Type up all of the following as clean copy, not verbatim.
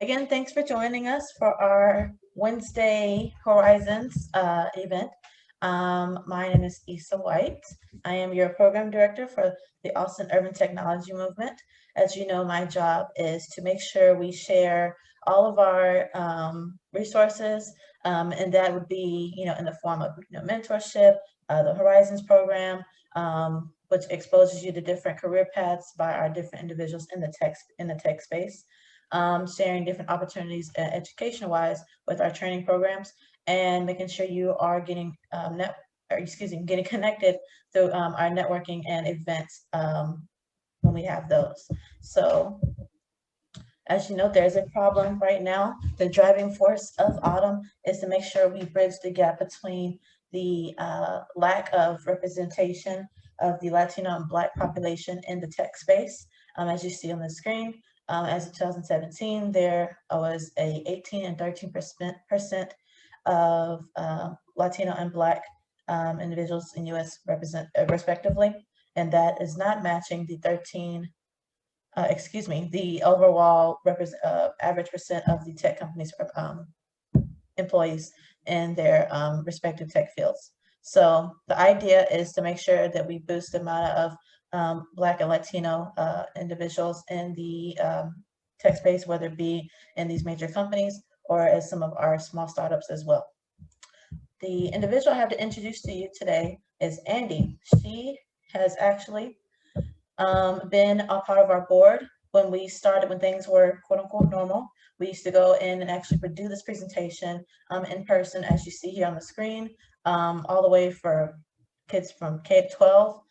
Again, thanks for joining us for our Wednesday Horizons event. My name is Issa White. I am your program director for the Austin Urban Technology Movement. As you know, my job is to make sure we share all of our resources, and that would be, in the form of mentorship, the Horizons program, which exposes you to different career paths by our different individuals in the tech space. Sharing different opportunities education-wise with our training programs, and making sure you are getting getting connected through our networking and events when we have those. So, as you know, there's a problem right now. The driving force of autumn is to make sure we bridge the gap between the lack of representation of the Latino and Black population in the tech space. As you see on the screen, as of 2017, there was a 18 and 13% of Latino and Black individuals in U.S. respectively, and that is not matching the the overall average percent of the tech companies employees in their respective tech fields. So the idea is to make sure that we boost the amount of Black and Latino individuals in the tech space, whether it be in these major companies or as some of our small startups as well. The individual I have to introduce to you today is Andi. She has actually been a part of our board when we started, when things were quote unquote normal. We used to go in and actually do this presentation in person, as you see here on the screen, all the way for kids from K-12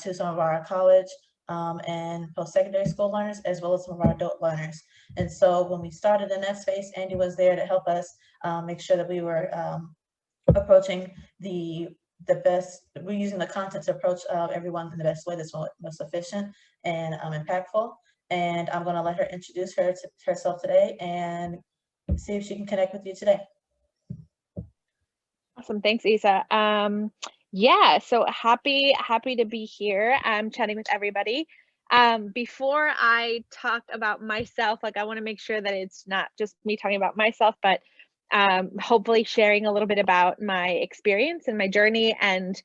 to some of our college and post-secondary school learners, as well as some of our adult learners. And so when we started in that space, Andi was there to help us make sure that we were approaching we're using the content to approach everyone in the best way that's most efficient and impactful. And I'm going to let her introduce herself today and see if she can connect with you today. Awesome. Thanks, Isa. Yeah, so happy to be here. I'm chatting with everybody. Before I talk about myself, I want to make sure that it's not just me talking about myself, but hopefully sharing a little bit about my experience and my journey, and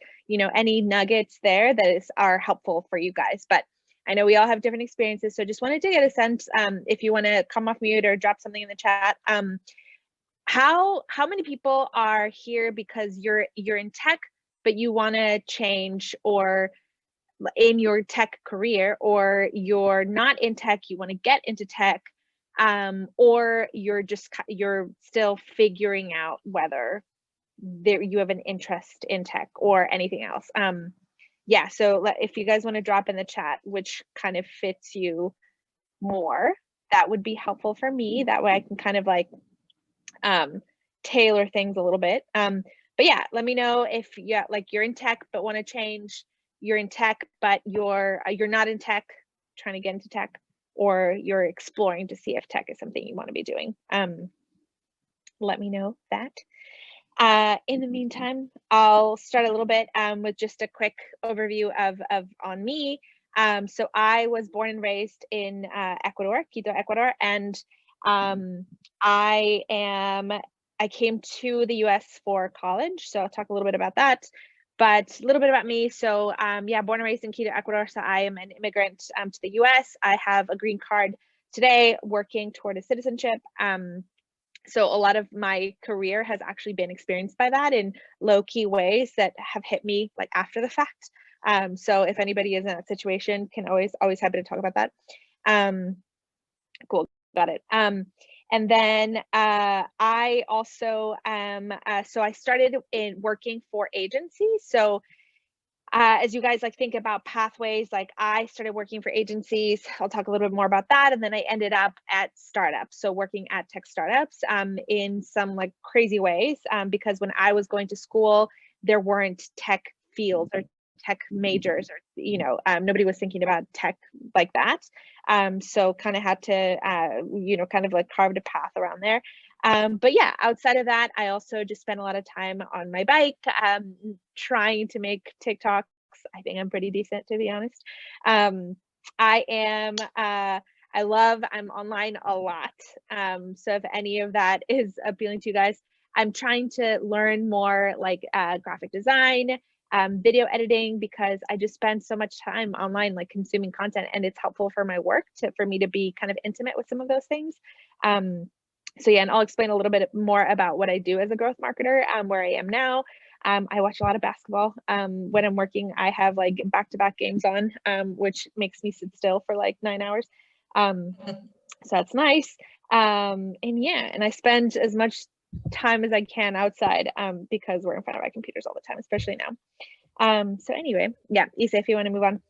any nuggets there that are helpful for you guys. But I know we all have different experiences, so just wanted to get a sense, if you want to come off mute or drop something in the chat, how many people are here because you're in tech but you want to change, or in your tech career, or you're not in tech, you want to get into tech, or you're still figuring out whether you have an interest in tech or anything else. Yeah, so if you guys want to drop in the chat which kind of fits you more, that would be helpful for me. That way I can kind of tailor things a little bit. But yeah, let me know if you're in tech but want to change, you're in tech but you're not in tech, trying to get into tech, or you're exploring to see if tech is something you want to be doing. Let me know that. In the meantime, I'll start a little bit with just a quick overview on me. So I was born and raised in Ecuador, Quito, Ecuador, and I came to the US for college, so I'll talk a little bit about that. But a little bit about me. So yeah, born and raised in Quito, Ecuador. So I am an immigrant to the US. I have a green card today, working toward a citizenship. So a lot of my career has actually been experienced by that in low-key ways that have hit me after the fact. So if anybody is in that situation, can always happy to talk about that. Cool, got it. And then I also so I started in working for agencies. So as you guys think about pathways, I started working for agencies. I'll talk a little bit more about that. And then I ended up at startups. So working at tech startups in some crazy ways, because when I was going to school, there weren't tech fields or tech majors, or nobody was thinking about tech like that. So kind of had to kind of carved a path around there. But yeah, outside of that, I also just spent a lot of time on my bike, trying to make TikToks. I think I'm pretty decent, to be honest. I'm online a lot. So if any of that is appealing to you guys, I'm trying to learn more like graphic design, video editing, because I just spend so much time online, like consuming content, and it's helpful for my work for me to be kind of intimate with some of those things. So yeah, and I'll explain a little bit more about what I do as a growth marketer, where I am now. I watch a lot of basketball. When I'm working, I have like back-to-back games on, which makes me sit still for like 9 hours. So that's nice. And yeah, and I spend as much time as I can outside, because we're in front of our computers all the time, especially now. So anyway, yeah, Isa, if you want to move on.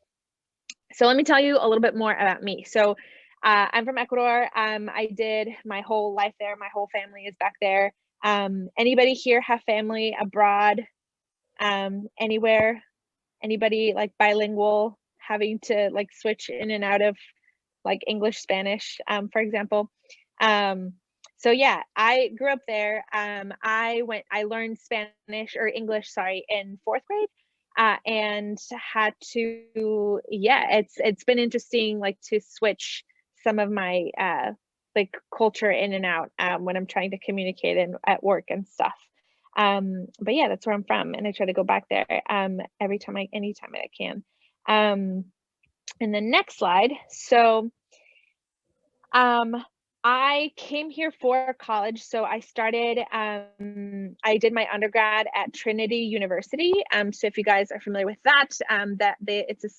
So let me tell you a little bit more about me. So I'm from Ecuador. I did my whole life there. My whole family is back there. Anybody here have family abroad, anywhere? Anybody like bilingual, having to like switch in and out of like English, Spanish, for example? So yeah, I grew up there. I learned Spanish or English, sorry, in 4th grade. And had to, yeah, it's been interesting, like to switch some of my like culture in and out when I'm trying to communicate at work and stuff. But yeah, that's where I'm from, and I try to go back there anytime I can. And the next slide. So I came here for college. So I started, I did my undergrad at Trinity University. So if you guys are familiar with that, it's a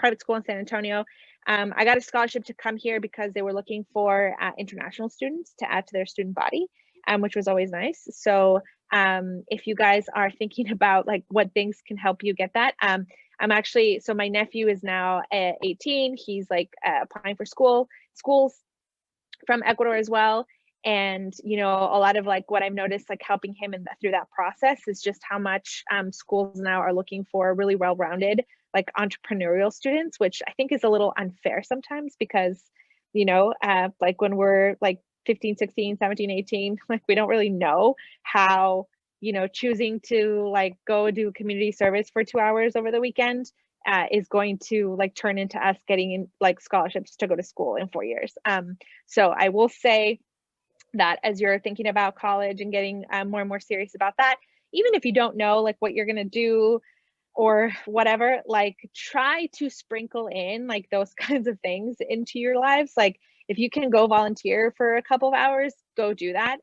private school in San Antonio. I got a scholarship to come here because they were looking for international students to add to their student body, which was always nice. So if you guys are thinking about like what things can help you get that, so my nephew is now 18. He's like applying for schools from Ecuador as well. And, you know, a lot of like what I've noticed, like helping him through that process is just how much schools now are looking for really well-rounded, like entrepreneurial students, which I think is a little unfair sometimes because, you know, like when we're like 15, 16, 17, 18, like we don't really know how, you know, choosing to like go do community service for 2 hours over the weekend is going to like turn into us getting in like scholarships to go to school in 4 years. So I will say that as you're thinking about college and getting more and more serious about that, even if you don't know like what you're gonna do or whatever, like try to sprinkle in like those kinds of things into your lives. Like if you can go volunteer for a couple of hours, go do that.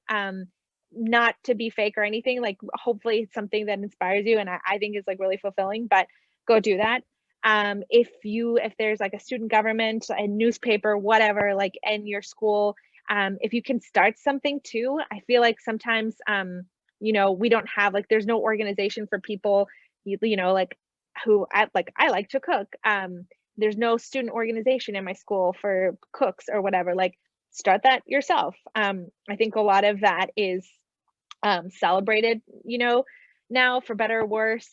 Not to be fake or anything, like hopefully it's something that inspires you and I think is like really fulfilling, but go do that. If there's like a student government, a newspaper, whatever, like in your school, if you can start something too. I feel like sometimes, you know, we don't have like, there's no organization for people, you know, like I like to cook. There's no student organization in my school for cooks or whatever, like start that yourself. I think a lot of that is celebrated, you know, now for better or worse,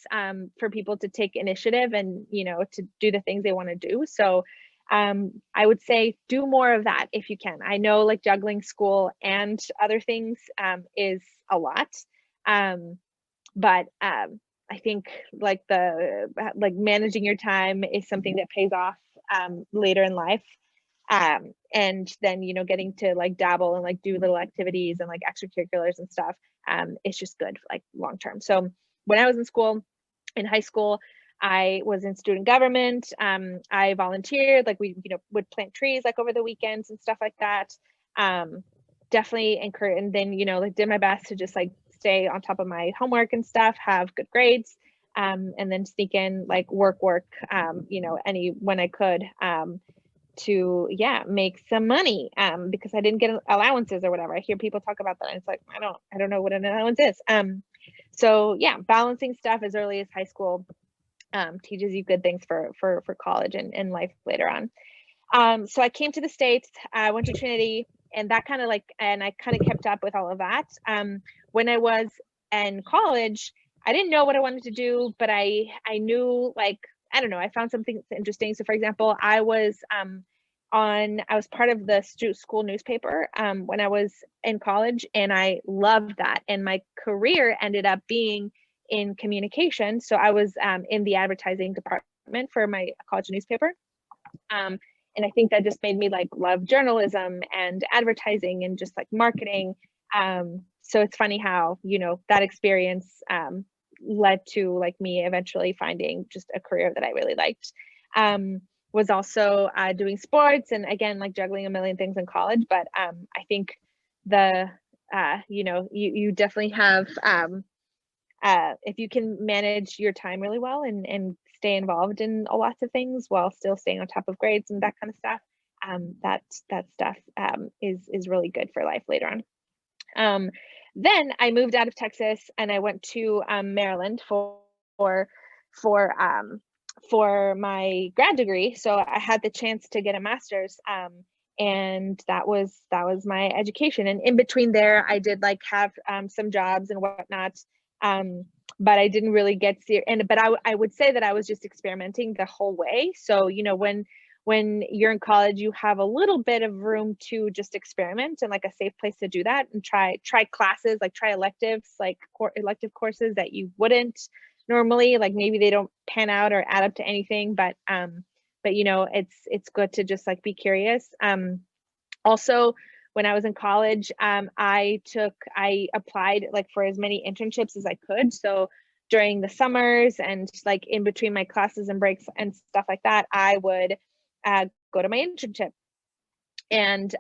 for people to take initiative and, you know, to do the things they want to do. So I would say do more of that if you can. I know like juggling school and other things is a lot. But I think like managing your time is something that pays off later in life. And then, you know, getting to like dabble and like do little activities and like extracurriculars and stuff, it's just good like long term. So when I was in high school, I was in student government. I volunteered, like we, you know, would plant trees like over the weekends and stuff like that. Definitely encourage, and then, you know, like did my best to just like stay on top of my homework and stuff, have good grades, and then sneak in like work, you know, when I could, to make some money, because I didn't get allowances or whatever. I hear people talk about that and it's like I don't know what an allowance is. So yeah, balancing stuff as early as high school teaches you good things for college and life later on. So I came to the States, I went to Trinity, and that kind of like, and I kind of kept up with all of that. When I was in college, I didn't know what I wanted to do, but I knew, like, I don't know, I found something interesting. So for example, I was part of the school newspaper when I was in college, and I loved that. And my career ended up being in communication. So I was in the advertising department for my college newspaper. And I think that just made me like love journalism and advertising and just like marketing. So it's funny how, you know, that experience led to like me eventually finding just a career that I really liked. Was also doing sports, and again, like juggling a million things in college. But I think the, you know, you definitely have, if you can manage your time really well and stay involved in a lots of things while still staying on top of grades and that kind of stuff, that stuff is really good for life later on. Then I moved out of Texas and I went to Maryland for my grad degree. So I had the chance to get a master's, and that was my education. And in between there, I did like have some jobs and whatnot, but I didn't really get but I would say that I was just experimenting the whole way. So, you know, when you're in college, you have a little bit of room to just experiment and like a safe place to do that, and try classes, like try electives, like elective courses that you wouldn't normally, like maybe they don't pan out or add up to anything, but you know, it's good to just like be curious. Also, when I was in college, I applied like for as many internships as I could. So during the summers and like in between my classes and breaks and stuff like that, I would go to my internship. And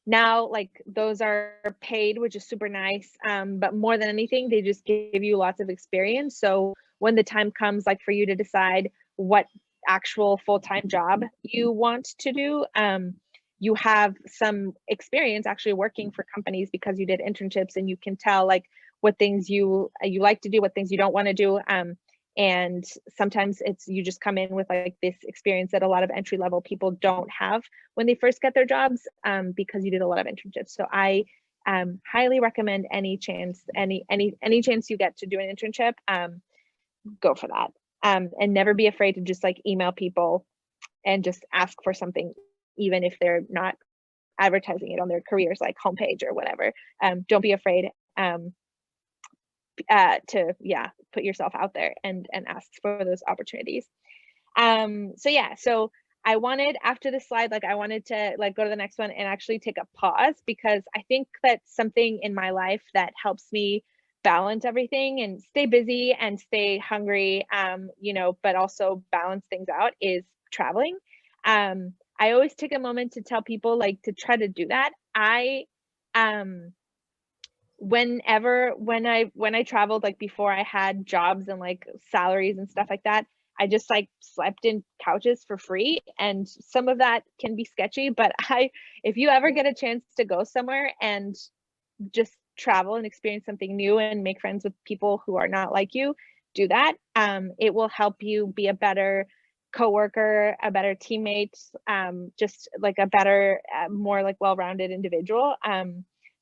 now like those are paid, which is super nice. But more than anything, they just give you lots of experience. So when the time comes like for you to decide what actual full-time job you want to do, you have some experience actually working for companies because you did internships, and you can tell like what things you like to do, what things you don't want to do. And sometimes you just come in with like this experience that a lot of entry level people don't have when they first get their jobs, because you did a lot of internships. So I highly recommend any chance you get to do an internship, go for that. And never be afraid to just like email people and just ask for something, even if they're not advertising it on their careers like homepage or whatever. Don't be afraid to put yourself out there and ask for those opportunities. So I wanted, after the slide, like I wanted to like go to the next one and actually take a pause, because I think that's something in my life that helps me balance everything and stay busy and stay hungry, you know, but also balance things out, is traveling. I always take a moment to tell people like to try to do that. When I traveled, like before I had jobs and like salaries and stuff like that, I just like slept in couches for free, and some of that can be sketchy, but if you ever get a chance to go somewhere and just travel and experience something new and make friends with people who are not like you, do that. It will help you be a better coworker, a better teammate, just like a better, more like well-rounded individual.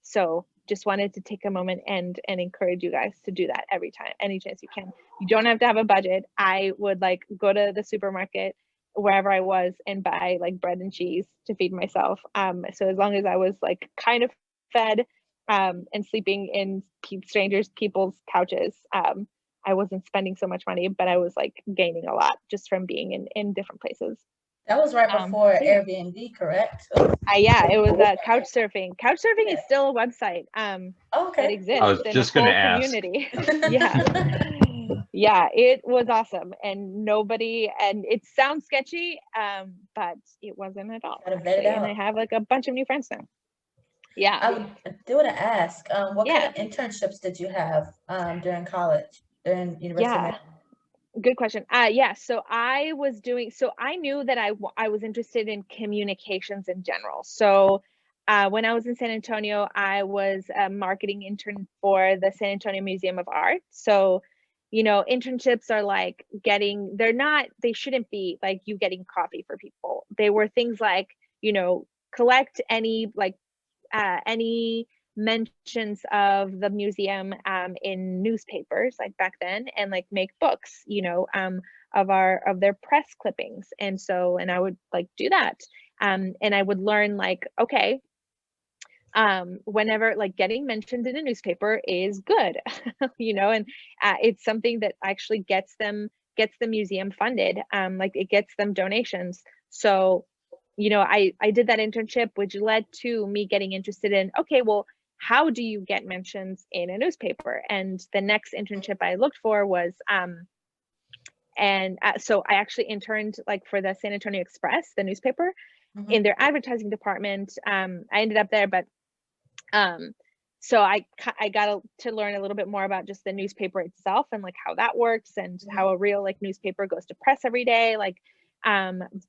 So just wanted to take a moment and encourage you guys to do that every time, any chance you can. You don't have to have a budget. I would like go to the supermarket wherever I was and buy like bread and cheese to feed myself. So as long as I was like kind of fed, and sleeping in people's couches, I wasn't spending so much money, but I was like gaining a lot just from being in different places. That was right before Airbnb, correct? Yeah, it was couch surfing. Couch surfing is still a website that exists. I was in just a whole gonna ask. community. Yeah, it was awesome, and it sounds sketchy, but it wasn't at all. Actually, and I have like a bunch of new friends now. Yeah. I do want to ask, what kind of internships did you have during college, during University of Maryland? Good question. So I knew that I was interested in communications in general. So when I was in San Antonio, I was a marketing intern for the San Antonio Museum of Art. So, you know, internships are like they shouldn't be like you getting coffee for people. They were things like, you know, collect any mentions of the museum in newspapers like back then, and like make books, you know, of their press clippings. And I would like do that, and I would learn like, okay, whenever like getting mentioned in a newspaper is good, you know, and it's something that actually gets the museum funded, like it gets them donations. So, I did that internship, which led to me getting interested in, okay, well, how do you get mentions in a newspaper? And the next internship I looked for was, so I actually interned like for the San Antonio Express, the newspaper, in their advertising department. I ended up there, but so I got to learn a little bit more about just the newspaper itself and like how that works and how a real like newspaper goes to press every day. Like,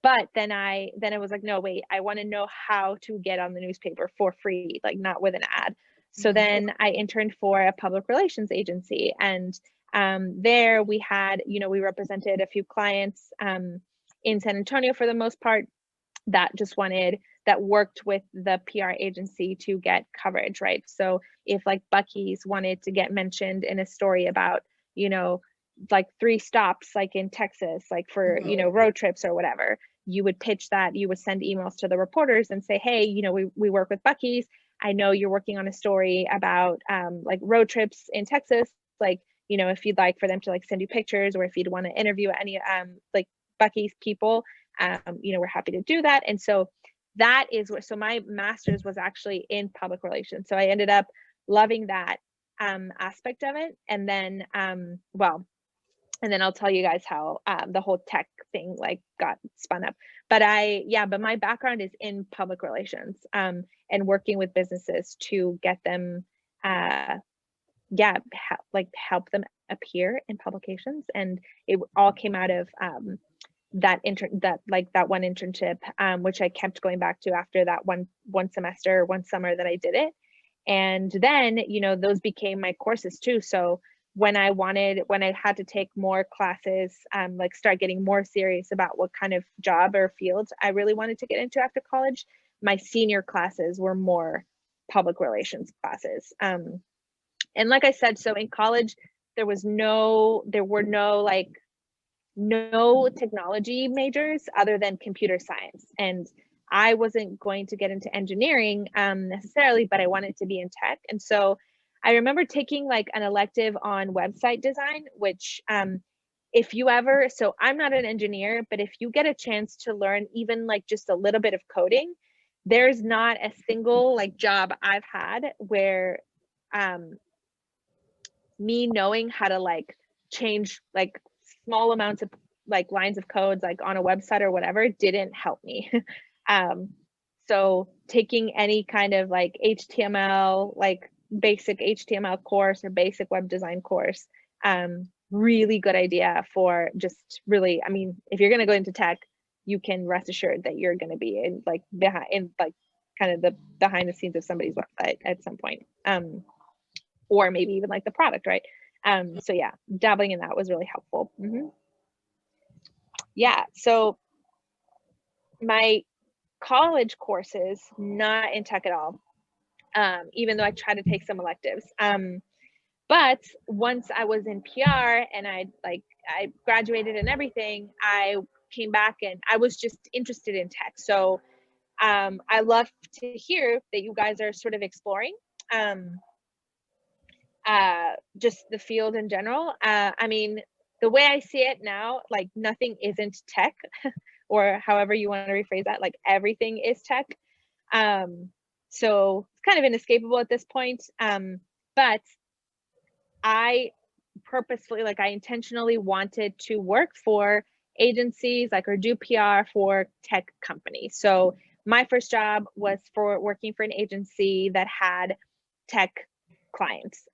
but then I was like, no, wait, I want to know how to get on the newspaper for free, like not with an ad. So then I interned for a public relations agency, and there we had, we represented a few clients in San Antonio for the most part that worked with the PR agency to get coverage, right? So if like Buc-ee's wanted to get mentioned in a story about, like 3 stops like in Texas, like for, road trips or whatever, you would pitch that, you would send emails to the reporters and say, hey, we work with Buc-ee's. I know you're working on a story about like road trips in Texas, like, if you'd like for them to like send you pictures, or if you'd want to interview any like Buc-ee's people, we're happy to do that. And so that is what, so my master's was actually in public relations. So I ended up loving that aspect of it. And then, and then I'll tell you guys how the whole tech thing like got spun up. But but my background is in public relations and working with businesses to get them, help them appear in publications. And it all came out of that one internship, which I kept going back to after that one semester, one summer that I did it. And then, those became my courses too. So when I had to take more classes, like start getting more serious about what kind of job or fields I really wanted to get into after college, my senior classes were more public relations classes. And like I said, so in college, there were no technology majors other than computer science. And I wasn't going to get into engineering necessarily, but I wanted to be in tech. And so I remember taking like an elective on website design, which if you ever, so I'm not an engineer, but if you get a chance to learn even like just a little bit of coding, there's not a single like job I've had where me knowing how to like change like small amounts of like lines of codes like on a website or whatever didn't help me. So taking any kind of like HTML, like basic HTML course or basic web design course, really good idea for just really, I mean, if you're going to go into tech, you can rest assured that you're going to be in like kind of the behind the scenes of somebody's website at some point. Or maybe even like the product, right? So yeah, dabbling in that was really helpful. Yeah, so my college courses, not in tech at all, even though I tried to take some electives. But once I was in PR and I graduated and everything, I came back and I was just interested in tech. So I love to hear that you guys are sort of exploring just the field in general. I mean, the way I see it now, like nothing isn't tech, or however you want to rephrase that, like everything is tech. So it's kind of inescapable at this point. But I purposefully, like I intentionally wanted to work for agencies, like, or do PR for tech companies. So my first job was for working for an agency that had tech clients.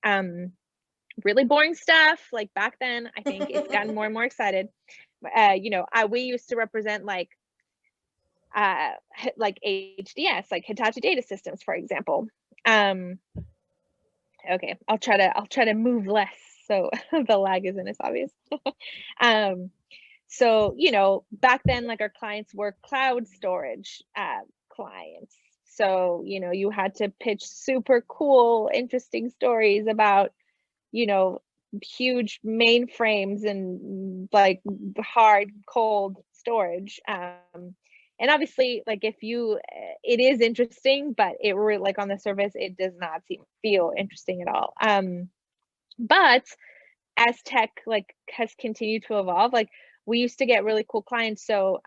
Really boring stuff. Like back then, I think it's gotten more and more excited. We used to represent like HDS, like Hitachi Data Systems, for example. Okay, I'll try to move less so the lag isn't as obvious. So, back then, like our clients were cloud storage clients. So, you had to pitch super cool, interesting stories about, huge mainframes and like hard, cold storage. And obviously, like it is interesting, but it were like on the surface, it does not feel interesting at all. But as tech like has continued to evolve, like we used to get really cool clients. So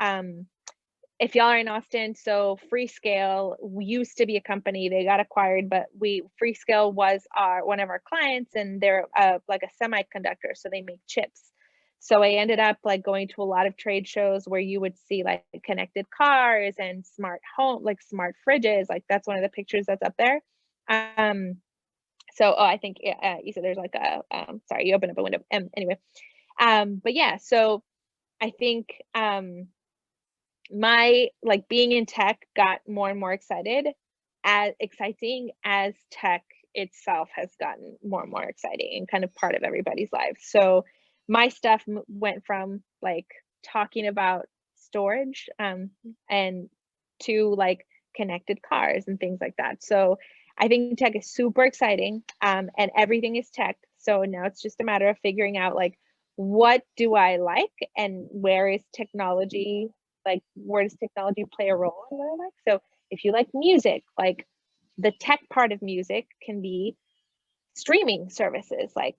if y'all are in Austin, so Freescale used to be a company, they got acquired, but Freescale was one of our clients, and they're like a semiconductor, so they make chips. So I ended up like going to a lot of trade shows where you would see like connected cars and smart home, like smart fridges. Like that's one of the pictures that's up there. So I think you said there's like a sorry, you opened up a window. Anyway, but yeah, so I think my like being in tech got more and more exciting as tech itself has gotten more and more exciting and kind of part of everybody's lives. So my stuff went from like talking about storage and to like connected cars and things like that. So I think tech is super exciting, and everything is tech. So now it's just a matter of figuring out like, what do I like and where is technology, like where does technology play a role in what I like? So if you like music, like the tech part of music can be streaming services like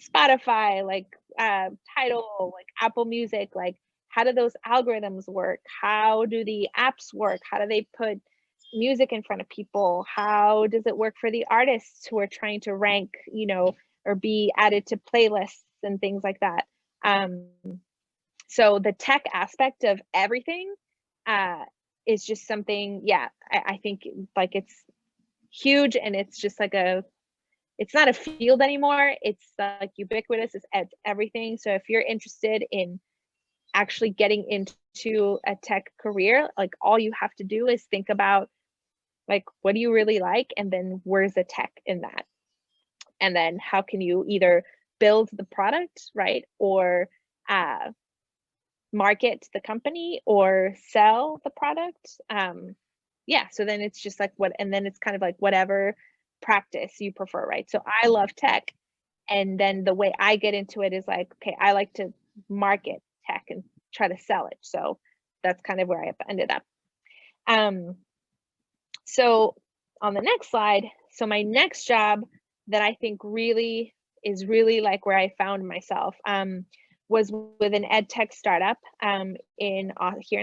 Spotify, like Tidal, like Apple Music, like how do those algorithms work? How do the apps work? How do they put music in front of people? How does it work for the artists who are trying to rank, you know, or be added to playlists and things like that? So the tech aspect of everything is just something, yeah, I think like it's huge, and it's just like it's not a field anymore. It's like ubiquitous, it's everything. So if you're interested in actually getting into a tech career, like all you have to do is think about like, what do you really like? And then where's the tech in that? And then how can you either build the product, right? Or market the company or sell the product. Yeah, so then it's just like and then it's kind of like whatever practice you prefer, right? So I love tech, and then the way I get into it is like, okay, I like to market tech and try to sell it. So that's kind of where I ended up. So on the next slide, so my next job that I think really is really like where I found myself was with an ed tech startup here in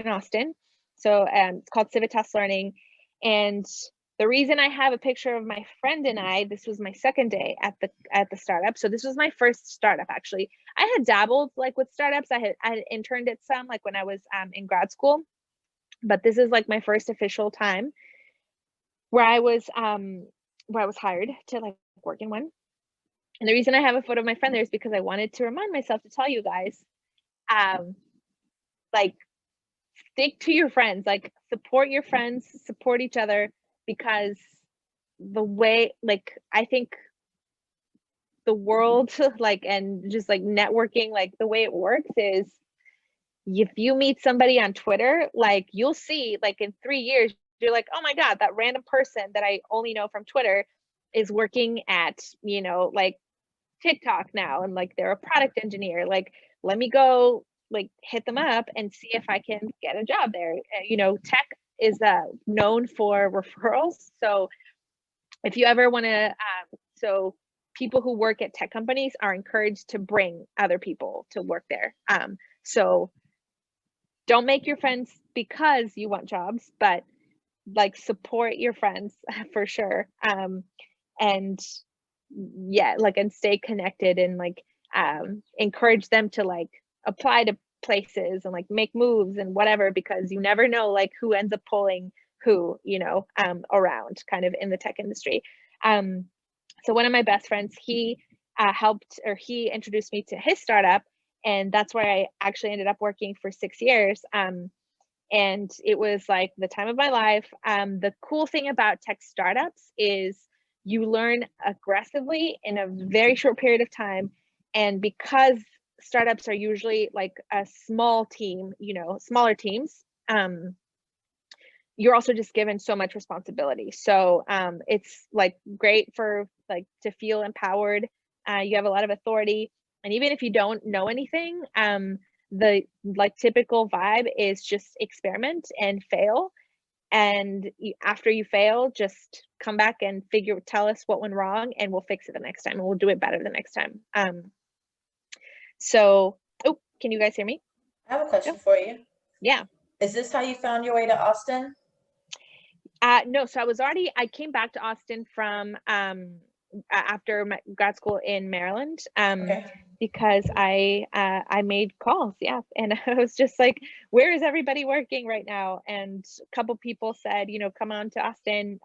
Austin. So it's called Civitas Learning. And the reason I have a picture of my friend and I, this was my second day at the startup. So this was my first startup, actually. I had dabbled like with startups. I had interned at some like when I was in grad school, but this is like my first official time where I was hired to like work in one. And the reason I have a photo of my friend there is because I wanted to remind myself to tell you guys, like, stick to your friends, like support your friends, support each other, because the way, like, I think the world, like, and just like networking, like the way it works is if you meet somebody on Twitter, like you'll see like in 3 years, you're like, oh my God, that random person that I only know from Twitter is working at, you know, like TikTok now, and like they're a product engineer. Like, let me go like hit them up and see if I can get a job there. You know, tech is known for referrals. So if you ever want to, so people who work at tech companies are encouraged to bring other people to work there. So don't make your friends because you want jobs, but like support your friends for sure. And yeah, like, and stay connected, and like encourage them to like apply to places and like make moves and whatever, because you never know like who ends up pulling who, you know, around kind of in the tech industry. So one of my best friends, he he introduced me to his startup, and that's where I actually ended up working for 6 years. And it was like the time of my life. The cool thing about tech startups is you learn aggressively in a very short period of time. And because startups are usually like a small team, you know, smaller teams, you're also just given so much responsibility. So it's like great for like to feel empowered. You have a lot of authority. And even if you don't know anything, the like typical vibe is just experiment and fail. And after you fail, just come back and tell us what went wrong, and we'll fix it the next time, and we'll do it better the next time. So, oh, can you guys hear me? I have a question for you. Yeah. Is this how you found your way to Austin? No, so I came back to Austin from after my grad school in Maryland, Okay. because I made calls, yeah, and I was just like, where is everybody working right now? And a couple people said, come on to Austin.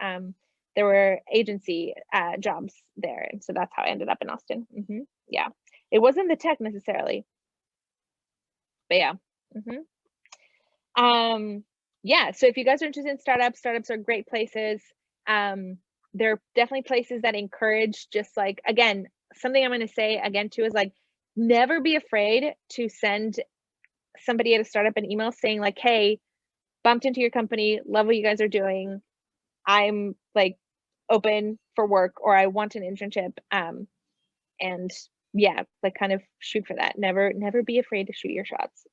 There were agency jobs there, and so that's how I ended up in Austin. Yeah, it wasn't the tech necessarily, but yeah. Yeah, so if you guys are interested in startups are great places. They're definitely places that encourage, just like, again, something I'm going to say again too is like, never be afraid to send somebody at a startup an email saying like, hey, bumped into your company, love what you guys are doing, I'm like open for work, or I want an internship. And yeah, like kind of shoot for that. Never be afraid to shoot your shots.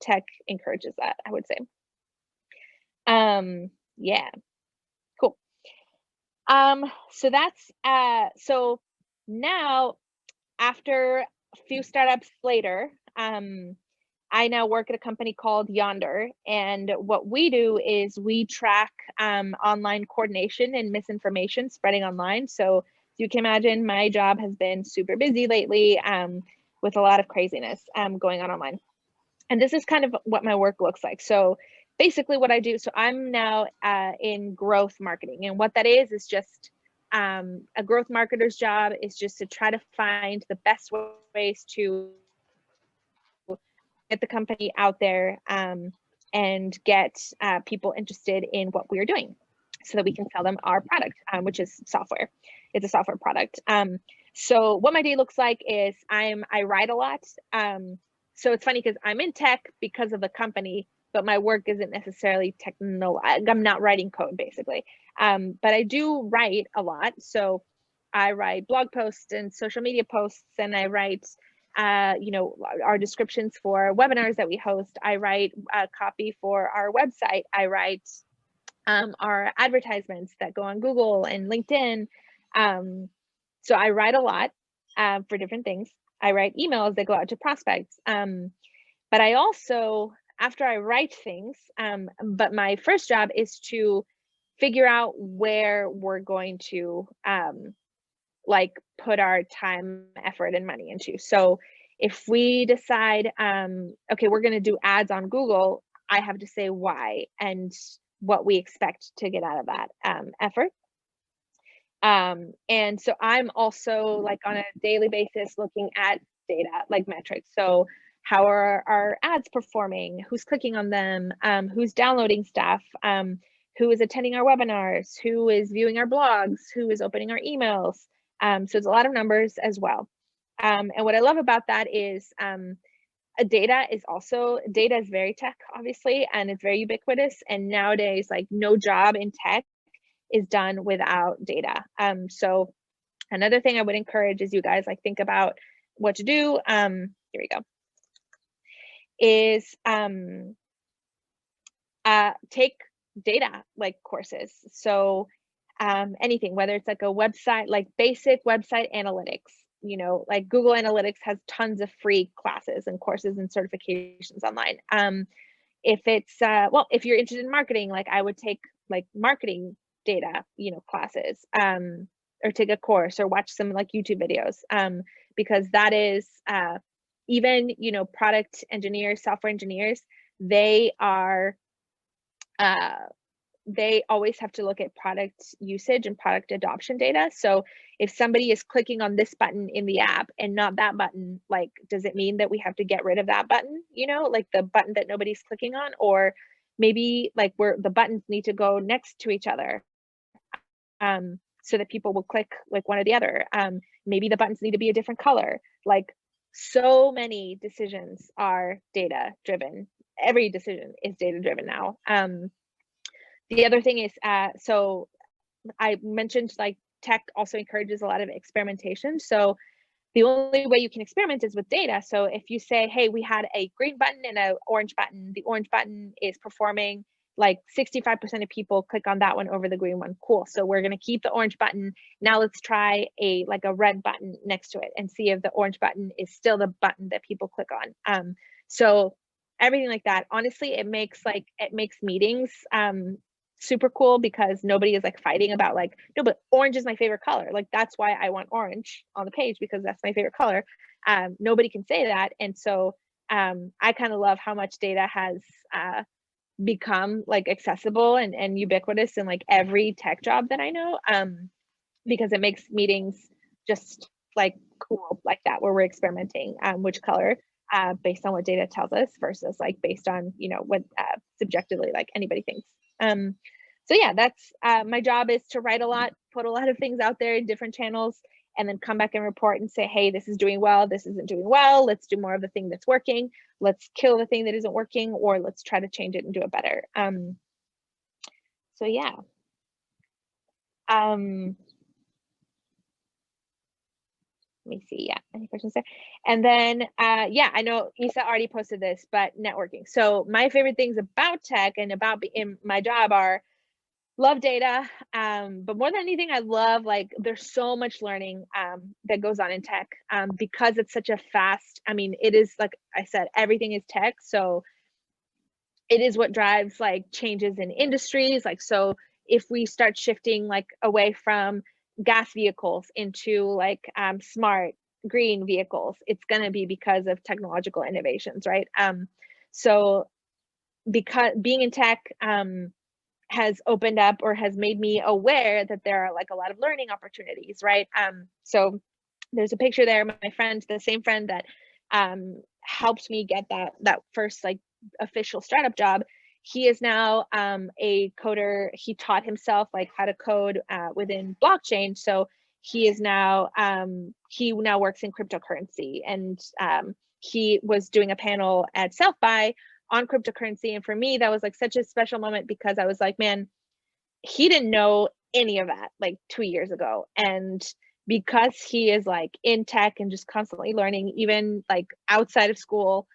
Tech encourages that, I would say. Yeah, cool. So that's so now, after a few startups later, I now work at a company called Yonder, and what we do is we track online coordination and misinformation spreading online. So you can imagine my job has been super busy lately, with a lot of craziness going on online. And this is kind of what my work looks like. So basically what I do, so I'm now in growth marketing, and what that is just a growth marketer's job is just to try to find the best ways to get the company out there, and get people interested in what we are doing, so that we can sell them our product, which is software. It's a software product. So what my day looks like is I write a lot. So it's funny because I'm in tech because of the company, but my work isn't necessarily technical. I'm not writing code, basically. But I do write a lot. So I write blog posts and social media posts, and I write our descriptions for webinars that we host. I write copy for our website. I write our advertisements that go on Google and LinkedIn. So I write a lot for different things. I write emails that go out to prospects. But I also, after I write things, but my first job is to figure out where we're going to like put our time, effort, and money into. So if we decide, okay, we're going to do ads on Google, I have to say why and what we expect to get out of that effort. And so I'm also, like, on a daily basis looking at data, like metrics. So how are our ads performing? Who's clicking on them? Who's downloading stuff? Who is attending our webinars? Who is viewing our blogs? Who is opening our emails? So it's a lot of numbers as well. And what I love about that is data is very tech, obviously, and it's very ubiquitous. And nowadays, like, no job in tech is done without data. So another thing I would encourage is you guys, like, think about what to do. Here we go. Is take data, like, courses. So anything, whether it's like a website, like basic website analytics, like Google Analytics has tons of free classes and courses and certifications online. If it's if you're interested in marketing, like, I would take like marketing data, classes, or take a course or watch some like YouTube videos, because that is even, product engineers, software engineers, they always have to look at product usage and product adoption data. So if somebody is clicking on this button in the app and not that button, like, does it mean that we have to get rid of that button, like the button that nobody's clicking on? Or maybe, like, where the buttons need to go next to each other, so that people will click like one or the other. Maybe the buttons need to be a different color. Like, so many decisions are data driven. Every decision is data driven now. The other thing is, so I mentioned, like, tech also encourages a lot of experimentation. So the only way you can experiment is with data. So if you say, hey, we had a green button and an orange button, the orange button is performing, like 65% of people click on that one over the green one. Cool. So we're going to keep the orange button. Now let's try a red button next to it and see if the orange button is still the button that people click on. So everything like that. Honestly, it makes meetings super cool because nobody is like fighting about like, no, but orange is my favorite color. Like that's why I want orange on the page because that's my favorite color. Nobody can say that. And so I kind of love how much data has become like accessible and ubiquitous in like every tech job that I know, because it makes meetings just like cool like that, where we're experimenting which color based on what data tells us versus like based on, you know, what subjectively like anybody thinks. So yeah, that's my job, is to write a lot, put a lot of things out there in different channels, and then come back and report and say, hey, this is doing well, this isn't doing well, let's do more of the thing that's working, let's kill the thing that isn't working, or let's try to change it and do it better. So yeah. Let me see. Yeah, any questions there? And then, yeah, I know Isa already posted this, but networking. So my favorite things about tech and about in my job are love data, but more than anything, I love like there's so much learning that goes on in tech because it's such a fast. I mean, it is like I said, everything is tech, so it is what drives like changes in industries. Like so, if we start shifting like away from gas vehicles into like smart green vehicles, it's going to be because of technological innovations, right? So because being in tech has opened up or has made me aware that there are like a lot of learning opportunities, right? So there's a picture there, my friend, the same friend that helped me get that first like official startup job. He is now a coder. He taught himself like how to code within blockchain. So he is now he now works in cryptocurrency, and he was doing a panel at South by on cryptocurrency. And for me, that was like such a special moment because I was like, man, he didn't know any of that like 2 years ago. And because he is like in tech and just constantly learning, even like outside of school,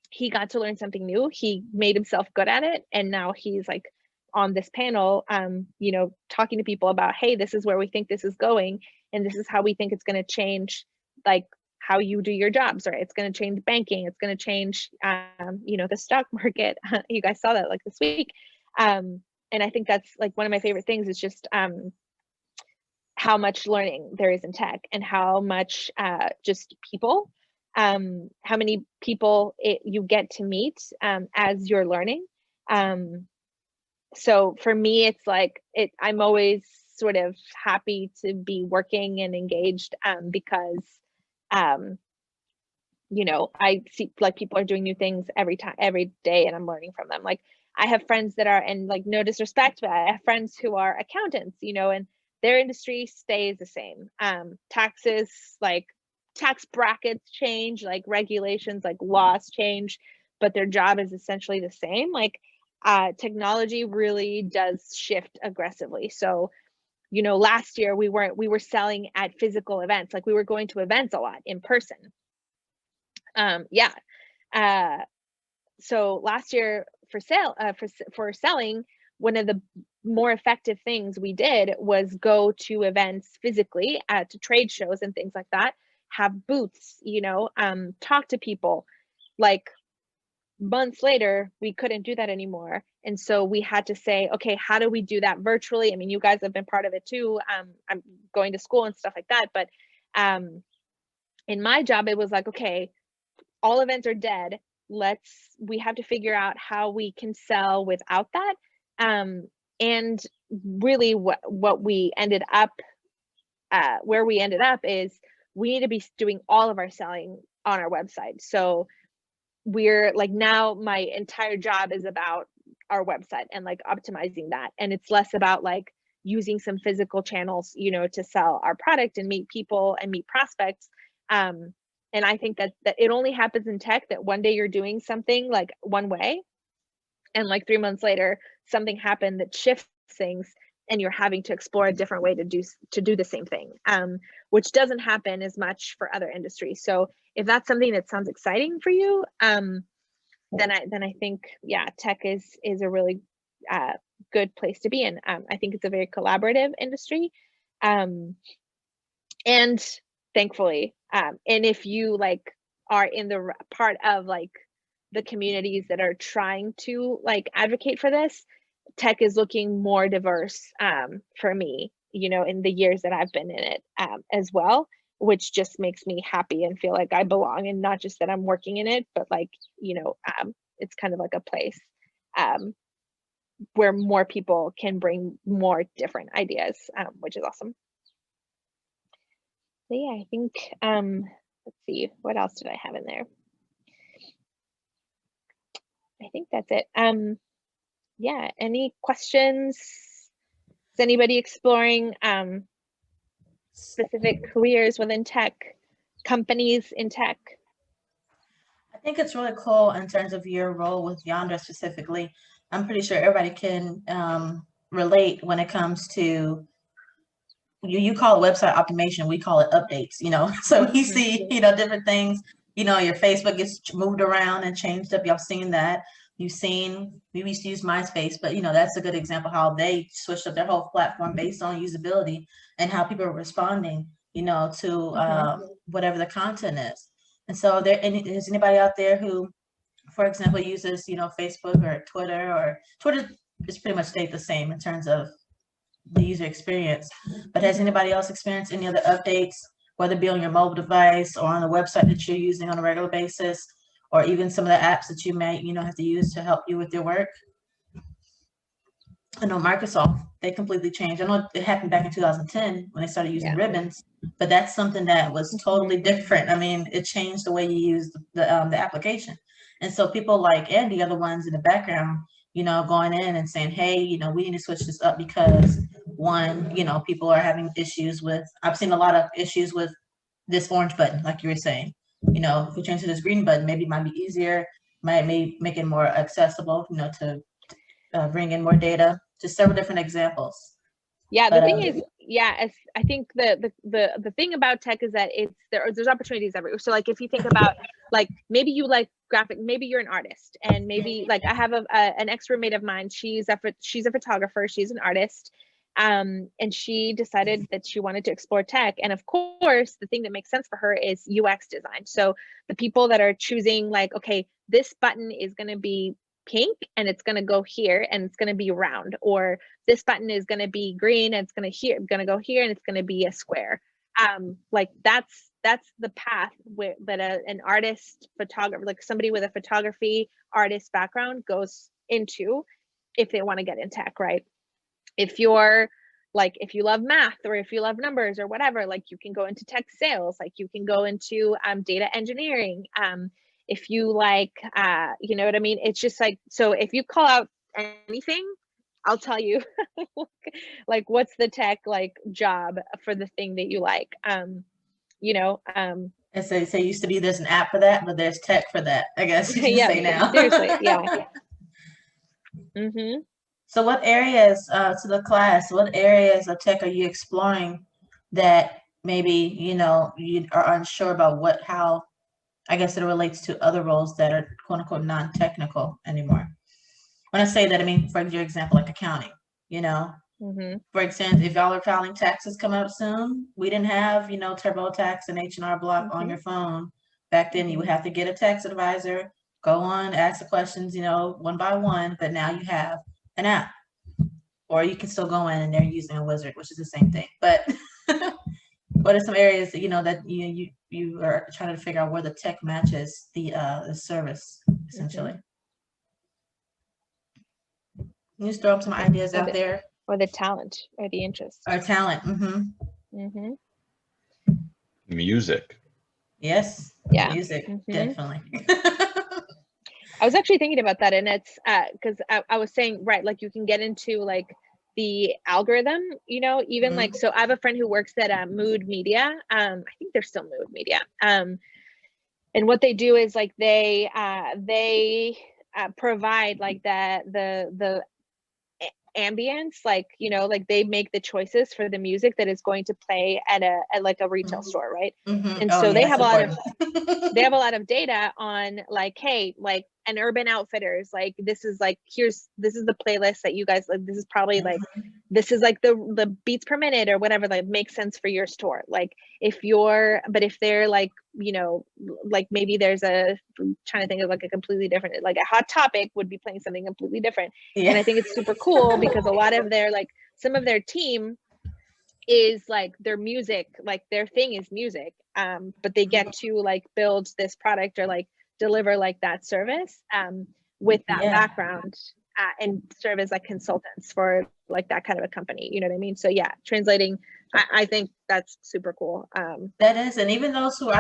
he got to learn something new. He made himself good at it. And now he's like on this panel, you know, talking to people about, hey, this is where we think this is going. And this is how we think it's going to change like how you do your jobs, right? It's going to change banking. It's going to change, you know, the stock market. You guys saw that like this week. And I think that's like one of my favorite things is just how much learning there is in tech and how much just people, how many people you get to meet as you're learning. So for me, it's like I'm always sort of happy to be working and engaged because you know, I see like people are doing new things every day, and I'm learning from them. Like I have friends that are, and like no disrespect, but I have friends who are accountants, you know, and their industry stays the same. Taxes, like tax brackets change, like regulations, like laws change, but their job is essentially the same. Like technology really does shift aggressively. So, you know, last year we were selling at physical events, like we were going to events a lot in person. Yeah. So last year for selling, one of the more effective things we did was go to events physically, to trade shows and things like that, have booths, you know, talk to people. Like months later, we couldn't do that anymore. And so we had to say, okay, how do we do that virtually? I mean, you guys have been part of it too. I'm going to school and stuff like that. But in my job, it was like, okay, all events are dead. We have to figure out how we can sell without that. And really what we ended up, where we ended up is we need to be doing all of our selling on our website. So we're like, now my entire job is about our website and like optimizing that. And it's less about like using some physical channels, you know, to sell our product and meet people and meet prospects. And I think that it only happens in tech that one day you're doing something like one way, and like 3 months later, something happened that shifts things, and you're having to explore a different way to do the same thing, which doesn't happen as much for other industries. So if that's something that sounds exciting for you, then I think, yeah, tech is a really good place to be in. I think it's a very collaborative industry, and thankfully, and if you like are in the part of like the communities that are trying to like advocate for this, tech is looking more diverse for me, you know, in the years that I've been in it as well, which just makes me happy and feel like I belong, and not just that I'm working in it, but like, you know, it's kind of like a place where more people can bring more different ideas, which is awesome. So yeah, I think, let's see, what else did I have in there? I think that's it. Yeah, any questions? Is anybody exploring specific careers within tech, companies in tech? I think it's really cool in terms of your role with Yonder specifically. I'm pretty sure everybody can relate when it comes to, you call it website optimization, we call it updates, you know. So we see, you know, different things, you know, your Facebook gets moved around and changed up. Y'all seen that. You've seen, we used to use MySpace, but you know, that's a good example how they switched up their whole platform based on usability and how people are responding, you know, to whatever the content is. And so is anybody out there who, for example, uses, you know, Facebook or Twitter is pretty much stayed the same in terms of the user experience, but has anybody else experienced any other updates, whether it be on your mobile device or on the website that you're using on a regular basis, or even some of the apps that you may, you know, have to use to help you with your work? I know Microsoft, they completely changed. I know it happened back in 2010 when they started using ribbons, but that's something that was totally different. I mean, it changed the way you use the application. And so people like Andi are the ones in the background, you know, going in and saying, hey, you know, we need to switch this up because one, you know, people are having issues with, I've seen a lot of issues with this orange button, like you were saying. You know, if we change to this green button, maybe it might be easier, might make it more accessible, you know, to bring in more data. Just several different examples. Yeah, the thing is, yeah, I think the thing about tech is that there's opportunities everywhere. So like if you think about like maybe you like graphic, maybe you're an artist, and maybe like I have an ex-roommate of mine. She's a photographer. She's an artist, and she decided that she wanted to explore tech. And of course, the thing that makes sense for her is UX design. So the people that are choosing like, okay, this button is going to be pink and it's going to go here and it's going to be round, or this button is going to be green and it's going to go here and it's going to be a square. Like that's the path that an artist, photographer, like somebody with a photography artist background goes into if they want to get in tech, right? If you're like, if you love math or if you love numbers or whatever, like you can go into tech sales, like you can go into data engineering. If you like, you know what I mean? It's just like, so if you call out anything, I'll tell you like what's the tech like job for the thing that you like, you know. And so it used to be there's an app for that, but there's tech for that, I guess you can say now. Seriously, yeah. So what areas, to the class, what areas of tech are you exploring that maybe, you know, you are unsure about how, I guess it relates to other roles that are quote unquote non-technical anymore? When I say that, I mean, for your example, like accounting, you know, for example, if y'all are filing taxes coming up soon, we didn't have, you know, TurboTax and H&R Block on your phone. Back then you would have to get a tax advisor, go on, ask the questions, you know, one by one, but now you have an app, or you can still go in and they're using a wizard, which is the same thing. But what are some areas that, you know, that you are trying to figure out where the tech matches the service, essentially? You just throw up some ideas out there. Or the talent or the interest. Or talent. Music. Yes. Yeah. Music, definitely. I was actually thinking about that, and it's because I was saying, right, like you can get into like the algorithm, you know, even like, so I have a friend who works at Mood Media. I think they're still Mood Media. And what they do is like they provide like the ambience, like, you know, like they make the choices for the music that is going to play at like a retail store, right? And so they have a lot of data on like, hey, like an Urban Outfitters, like this is like, this is the playlist that you guys like, this is probably like, this is like the beats per minute or whatever that makes sense for your store. Like if they're like, you know, like maybe there's I'm trying to think of like a completely different, like a Hot Topic would be playing something completely different. Yeah. And I think it's super cool because a lot of their, like some of their team is like their music, like their thing is music. But they get to like build this product or like deliver like that service with that background and serve as like consultants for like that kind of a company, you know what I mean? So yeah, translating, I think that's super cool. That is, and even those who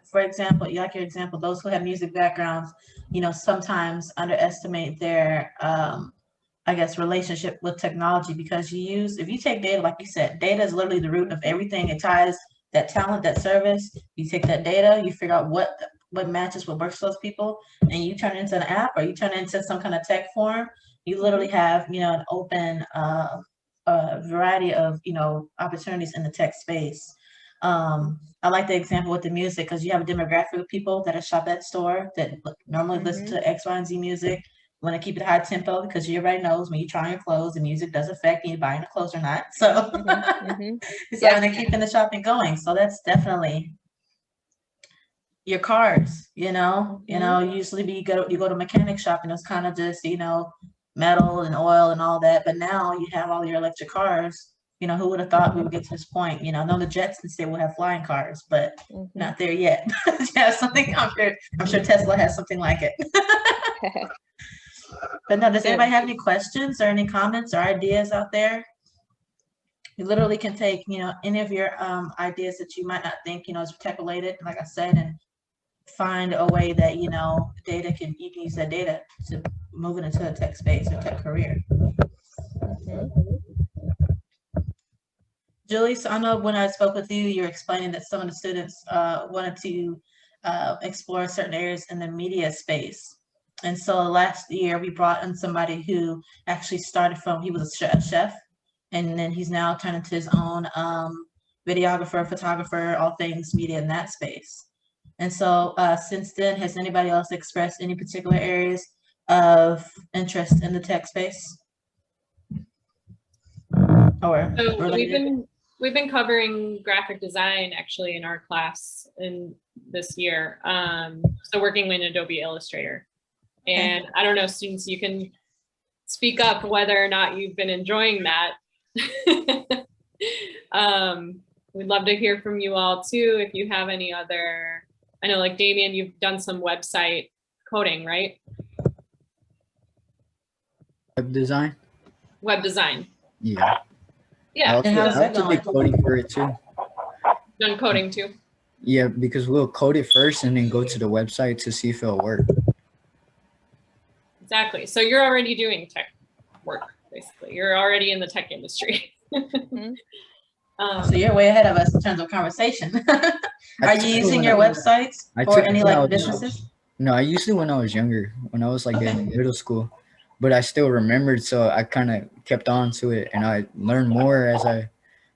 for example, like your example, those who have music backgrounds, you know, sometimes underestimate their I guess relationship with technology, because if you take data, like you said, data is literally the root of everything. It ties that talent, that service. You take that data, you figure out what matches, what works for those people, and you turn it into an app or you turn it into some kind of tech form. You literally have, you know, an open variety of, you know, opportunities in the tech space. I like the example with the music because you have a demographic of people that shop at store that normally listen to X, Y, and Z music. Want to keep it high tempo because you already knows when you try your clothes, the music does affect you buying the clothes or not. So, they're keeping the shopping going. So that's definitely your cars. You know, usually you go to mechanic shop and it's kind of just, you know, metal and oil and all that. But now you have all your electric cars. You know, who would have thought we would get to this point? You know, I know the Jetsons say we'll have flying cars, but not there yet. Yeah, something. I'm sure Tesla has something like it. But no, does anybody have any questions or any comments or ideas out there? You literally can take, you know, any of your ideas that you might not think, you know, is tech related, like I said, and find a way that, you know, you can use that data to move it into a tech space or tech career. Julie, so I know when I spoke with you, you're explaining that some of the students wanted to explore certain areas in the media space. And so last year we brought in somebody who actually started he was a chef, and then he's now turned into his own videographer, photographer, all things media in that space. And so since then, has anybody else expressed any particular areas of interest in the tech space? Or so we've been covering graphic design actually in our class in this year. So working with Adobe Illustrator. And I don't know, students, you can speak up whether or not you've been enjoying that. We'd love to hear from you all too. If you have any other, I know like Damien, you've done some website coding, right? Web design? Web design. Yeah. Yeah. And how's that I also did coding for it too. Done coding too? Yeah, because we'll code it first and then go to the website to see if it'll work. Exactly. So you're already doing tech work, basically. You're already in the tech industry. So you're way ahead of us in terms of conversation. Are you using your websites for any like businesses? No, I used it when I was younger, when I was like in middle school, but I still remembered, so I kind of kept on to it, and I learned more as I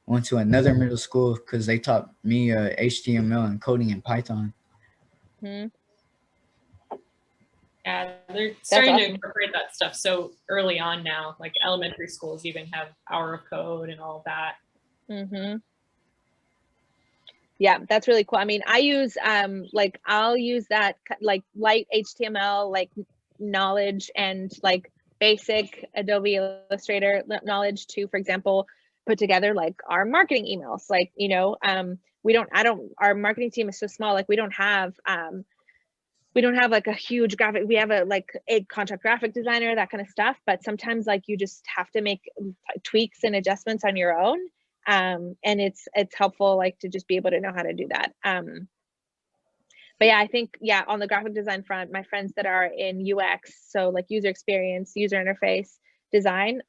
went to another middle school because they taught me HTML and coding in Python. Yeah, they're starting to incorporate that stuff so early on now. Like elementary schools even have Hour of Code and all of that. Yeah, that's really cool. I mean, I use like I'll use that like light HTML like knowledge and like basic Adobe Illustrator knowledge to, for example, put together like our marketing emails. Like, you know, our marketing team is so small, like we don't have like a huge graphic. We have a contract graphic designer, that kind of stuff. But sometimes like you just have to make tweaks and adjustments on your own. And it's helpful like to just be able to know how to do that. But yeah, I think, yeah, on the graphic design front, my friends that are in UX, so like user experience, user interface design,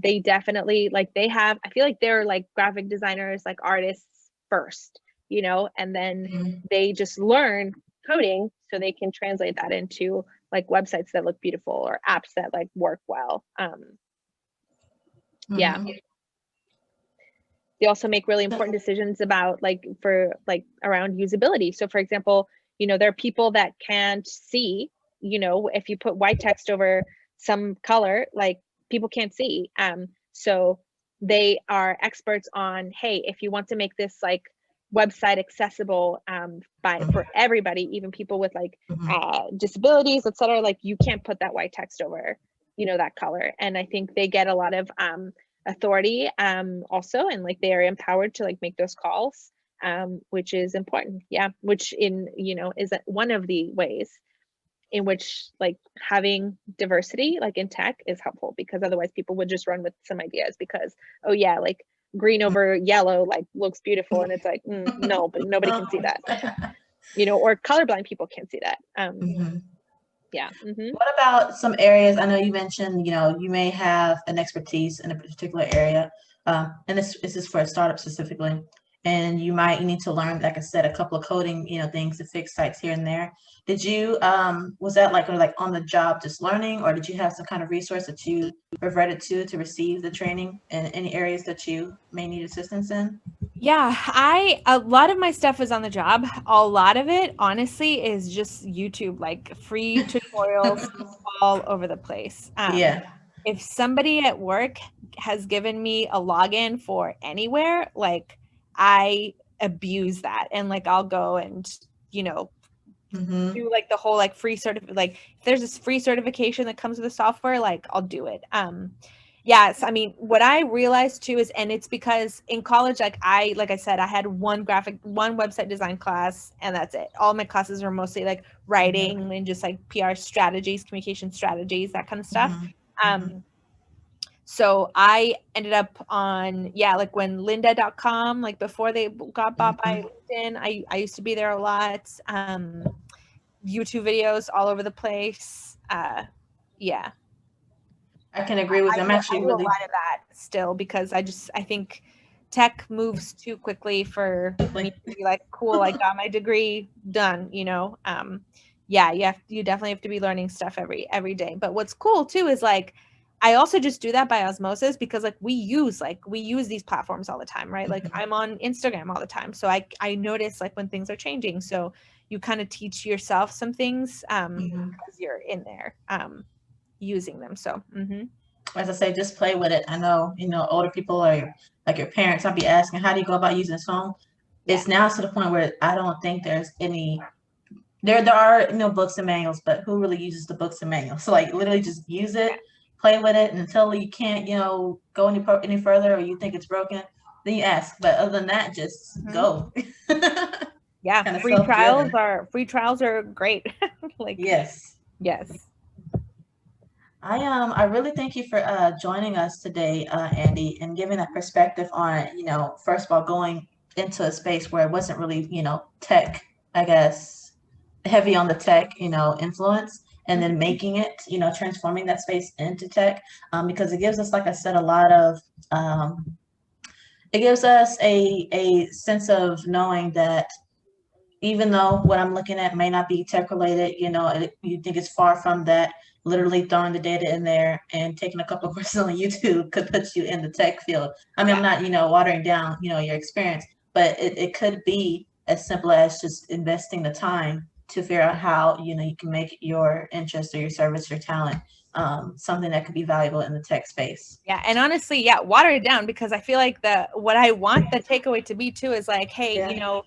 they definitely like I feel like they're like graphic designers, like artists first, you know, and then they just learn coding so they can translate that into like websites that look beautiful or apps that like work well. Yeah. They also make really important decisions about around usability. So for example, you know, there are people that can't see you know, if you put white text over some color, like people can't see. So they are experts on, hey, if you want to make this like website accessible for everybody, even people with like disabilities, etc., like you can't put that white text over, you know, that color. And I think they get a lot of authority also, and like they are empowered to like make those calls, which is important. Yeah, which in, you know, is one of the ways in which like having diversity like in tech is helpful, because otherwise people would just run with some ideas because, oh yeah, like green over yellow like looks beautiful, and it's like no, but nobody can see that. You know, or colorblind people can't see that. Yeah. What about some areas? I know you mentioned, you know, you may have an expertise in a particular area, and this is for a startup specifically, and you need to learn, like I said, a couple of coding, you know, things to fix sites here and there. Did you, was that like on the job just learning, or did you have some kind of resource that you reverted to receive the training in any areas that you may need assistance in? Yeah, a lot of my stuff was on the job. A lot of it, honestly, is just YouTube, like free tutorials all over the place. Yeah. If somebody at work has given me a login for anywhere, like I abuse that, and like I'll go and, you know, do like the whole like free like if there's this free certification that comes with the software, like I'll do it. Yes, I mean, what I realized too is, and it's because in college, like I said, I had one website design class, and that's it. All my classes are mostly like writing and just like PR strategies, communication strategies, that kind of stuff. So I ended up on, like when lynda.com, like before they got bought by LinkedIn, I used to be there a lot. YouTube videos all over the place. Yeah. I can agree with you. I'm actually I do a lot of that still, because I think tech moves too quickly for me to be like, cool, I got my degree, done, you know? You definitely have to be learning stuff every day. But what's cool too is like, I also just do that by osmosis, because like we use these platforms all the time, right? Like I'm on Instagram all the time. So I notice like when things are changing. So you kind of teach yourself some things because you're in there using them. So as I say, just play with it. I know, you know, older people or like your parents, I'll be asking, how do you go about using this phone? It's now to the point where I don't think there's any, there are, you know, books and manuals, but who really uses the books and manuals? So like literally just use it, play with it, and until you can't, you know, go any further, or you think it's broken, then you ask. But other than that, just go. Yeah, free trials are great. Like yes. I really thank you for joining us today, Andi, and giving that perspective on, you know, first of all, going into a space where it wasn't really, you know, tech, I guess, heavy on the tech, you know, influence, and then making it, you know, transforming that space into tech, because it gives us, like I said, a lot of, it gives us a sense of knowing that even though what I'm looking at may not be tech related, you know, you think it's far from that. Literally throwing the data in there and taking a couple of courses on YouTube could put you in the tech field. I mean, I'm not, you know, watering down, you know, your experience, but it could be as simple as just investing the time to figure out how, you know, you can make your interest or your service, your talent, something that could be valuable in the tech space. Yeah. And honestly, water it down, because I feel like what I want the takeaway to be too is like, hey, you know,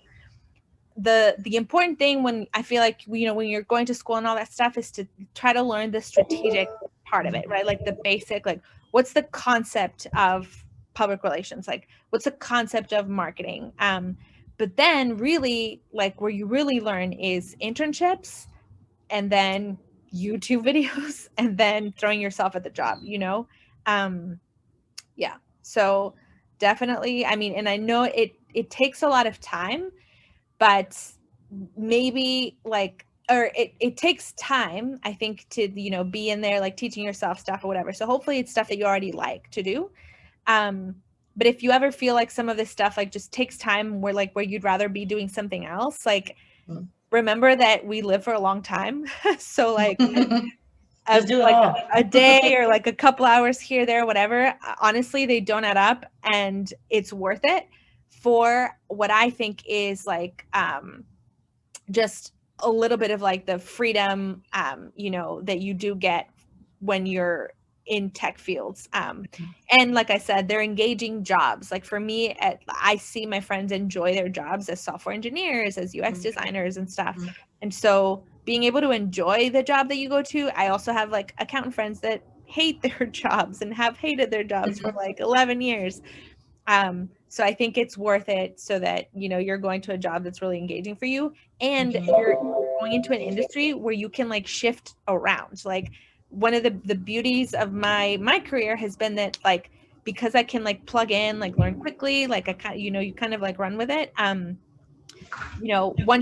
the important thing when I feel like, you know, when you're going to school and all that stuff is to try to learn the strategic part of it, right? Like the basic, like what's the concept of public relations? Like what's the concept of marketing? But then really like where you really learn is internships, and then YouTube videos, and then throwing yourself at the job, you know? So definitely, I mean, and I know it takes a lot of time, but maybe like, or it takes time, I think, to, you know, be in there, like teaching yourself stuff or whatever. So hopefully it's stuff that you already like to do. But if you ever feel like some of this stuff like just takes time, where you'd rather be doing something else, like remember that we live for a long time. So like a day or like a couple hours here, there, whatever, honestly, they don't add up, and it's worth it for what I think is like just a little bit of like the freedom, that you do get when you're in tech fields. And like I said, they're engaging jobs. Like for me, I see my friends enjoy their jobs as software engineers, as UX designers and stuff. And so being able to enjoy the job that you go to, I also have like accountant friends that hate their jobs and have hated their jobs for like 11 years. So I think it's worth it so that, you're going to a job that's really engaging for you, and you're going into an industry where you can like shift around. Like one of the beauties of my career has been that like, because I can like plug in, like learn quickly, like you kind of like run with it. One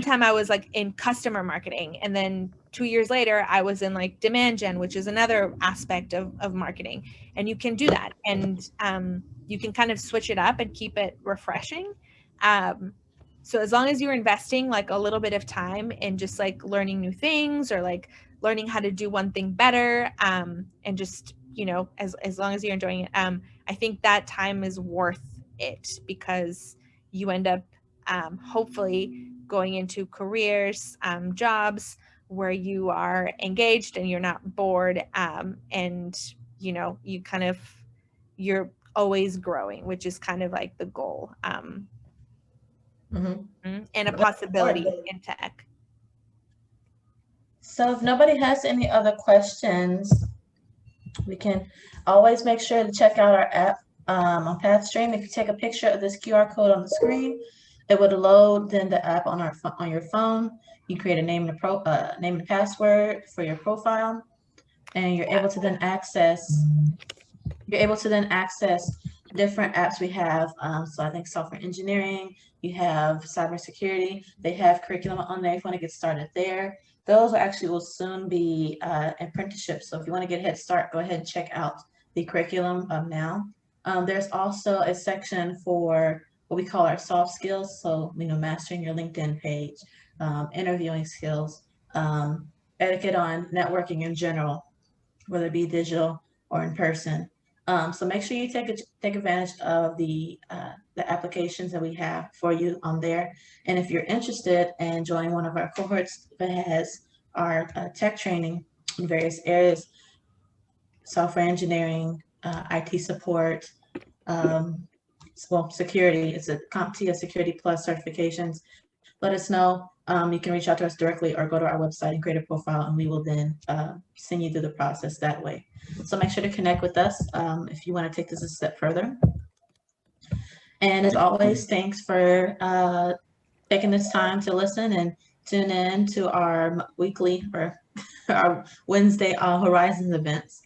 time I was like in customer marketing, and then 2 years later I was in like demand gen, which is another aspect of marketing. And you can do that, and you can kind of switch it up and keep it refreshing. So as long as you're investing like a little bit of time in just like learning new things, or like learning how to do one thing better, and just as long as you're enjoying it, I think that time is worth it, because you end up hopefully going into careers, jobs where you are engaged and you're not bored, and you're always growing, which is kind of like the goal, and a possibility in tech. So if nobody has any other questions, we can always make sure to check out our app on PathStream. If you take a picture of this QR code on the screen, it would load then the app on your phone. You create a name and password for your profile, and you're able to then access different apps we have. So I think software engineering, you have cybersecurity. They have curriculum on there if you want to get started there. Those actually will soon be apprenticeships. So if you want to get a head start, go ahead and check out the curriculum now. There's also a section for what we call our soft skills. So, mastering your LinkedIn page, interviewing skills, etiquette on networking in general, whether it be digital or in person. So make sure you take advantage of the applications that we have for you on there. And if you're interested in joining one of our cohorts that has our tech training in various areas, software engineering, IT support, security, it's a CompTIA Security Plus certifications, let us know. You can reach out to us directly or go to our website and create a profile, and we will then send you through the process that way. So make sure to connect with us if you want to take this a step further. And as always, thanks for taking this time to listen and tune in to our weekly or our Wednesday Horizons events.